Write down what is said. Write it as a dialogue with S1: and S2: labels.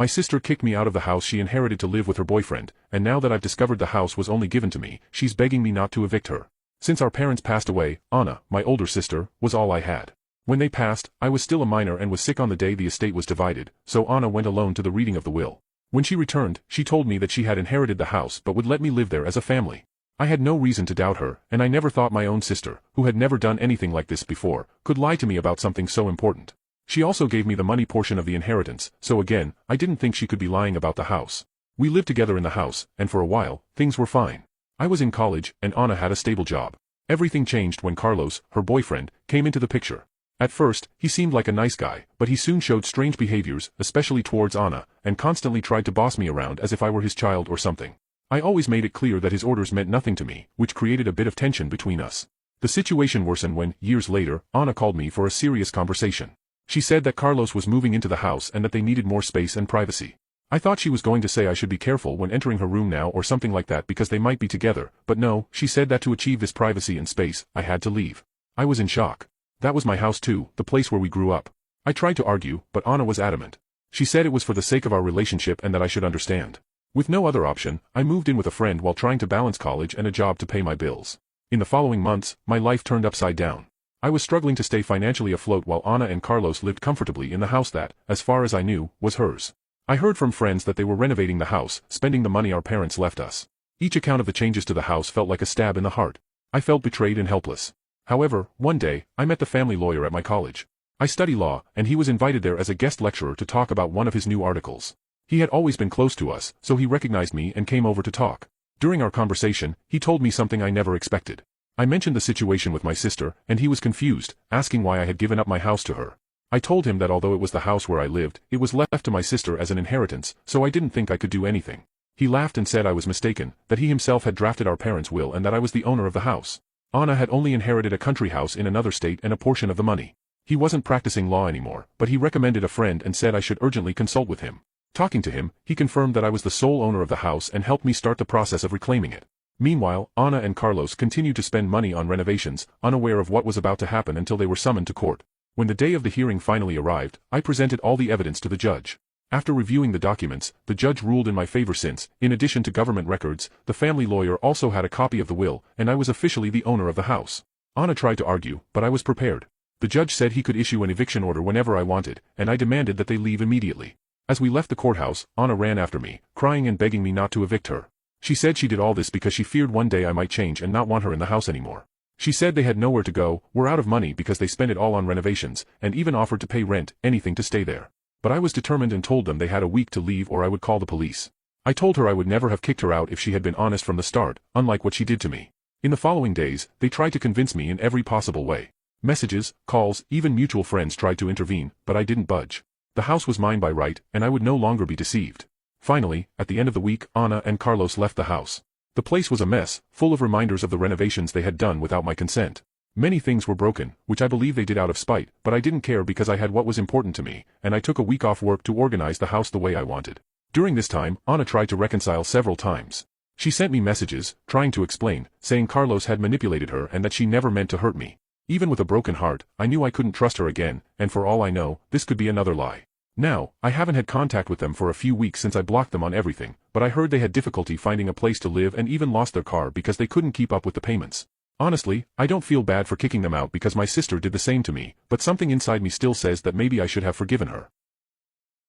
S1: My sister kicked me out of the house she inherited to live with her boyfriend, and now that I've discovered the house was only given to me, she's begging me not to evict her. Since our parents passed away, Anna, my older sister, was all I had. When they passed, I was still a minor and was sick on the day the estate was divided, so Anna went alone to the reading of the will. When she returned, she told me that she had inherited the house but would let me live there as a family. I had no reason to doubt her, and I never thought my own sister, who had never done anything like this before, could lie to me about something so important. She also gave me the money portion of the inheritance, so again, I didn't think she could be lying about the house. We lived together in the house, and for a while, things were fine. I was in college, and Anna had a stable job. Everything changed when Carlos, her boyfriend, came into the picture. At first, he seemed like a nice guy, but he soon showed strange behaviors, especially towards Anna, and constantly tried to boss me around as if I were his child or something. I always made it clear that his orders meant nothing to me, which created a bit of tension between us. The situation worsened when, years later, Anna called me for a serious conversation. She said that Carlos was moving into the house and that they needed more space and privacy. I thought she was going to say I should be careful when entering her room now or something like that because they might be together, but no, she said that to achieve this privacy and space, I had to leave. I was in shock. That was my house too, the place where we grew up. I tried to argue, but Anna was adamant. She said it was for the sake of our relationship and that I should understand. With no other option, I moved in with a friend while trying to balance college and a job to pay my bills. In the following months, my life turned upside down. I was struggling to stay financially afloat while Anna and Carlos lived comfortably in the house that, as far as I knew, was hers. I heard from friends that they were renovating the house, spending the money our parents left us. Each account of the changes to the house felt like a stab in the heart. I felt betrayed and helpless. However, one day, I met the family lawyer at my college. I study law, and he was invited there as a guest lecturer to talk about one of his new articles. He had always been close to us, so he recognized me and came over to talk. During our conversation, he told me something I never expected. I mentioned the situation with my sister, and he was confused, asking why I had given up my house to her. I told him that although it was the house where I lived, it was left to my sister as an inheritance, so I didn't think I could do anything. He laughed and said I was mistaken, that he himself had drafted our parents' will and that I was the owner of the house. Anna had only inherited a country house in another state and a portion of the money. He wasn't practicing law anymore, but he recommended a friend and said I should urgently consult with him. Talking to him, he confirmed that I was the sole owner of the house and helped me start the process of reclaiming it. Meanwhile, Anna and Carlos continued to spend money on renovations, unaware of what was about to happen until they were summoned to court. When the day of the hearing finally arrived, I presented all the evidence to the judge. After reviewing the documents, the judge ruled in my favor since, in addition to government records, the family lawyer also had a copy of the will, and I was officially the owner of the house. Anna tried to argue, but I was prepared. The judge said he could issue an eviction order whenever I wanted, and I demanded that they leave immediately. As we left the courthouse, Anna ran after me, crying and begging me not to evict her. She said she did all this because she feared one day I might change and not want her in the house anymore. She said they had nowhere to go, were out of money because they spent it all on renovations, and even offered to pay rent, anything to stay there. But I was determined and told them they had a week to leave or I would call the police. I told her I would never have kicked her out if she had been honest from the start, unlike what she did to me. In the following days, they tried to convince me in every possible way. Messages, calls, even mutual friends tried to intervene, but I didn't budge. The house was mine by right, and I would no longer be deceived. Finally, at the end of the week, Anna and Carlos left the house. The place was a mess, full of reminders of the renovations they had done without my consent. Many things were broken, which I believe they did out of spite, but I didn't care because I had what was important to me, and I took a week off work to organize the house the way I wanted. During this time, Anna tried to reconcile several times. She sent me messages, trying to explain, saying Carlos had manipulated her and that she never meant to hurt me. Even with a broken heart, I knew I couldn't trust her again, and for all I know, this could be another lie. Now, I haven't had contact with them for a few weeks since I blocked them on everything, but I heard they had difficulty finding a place to live and even lost their car because they couldn't keep up with the payments. Honestly, I don't feel bad for kicking them out because my sister did the same to me, but something inside me still says that maybe I should have forgiven her.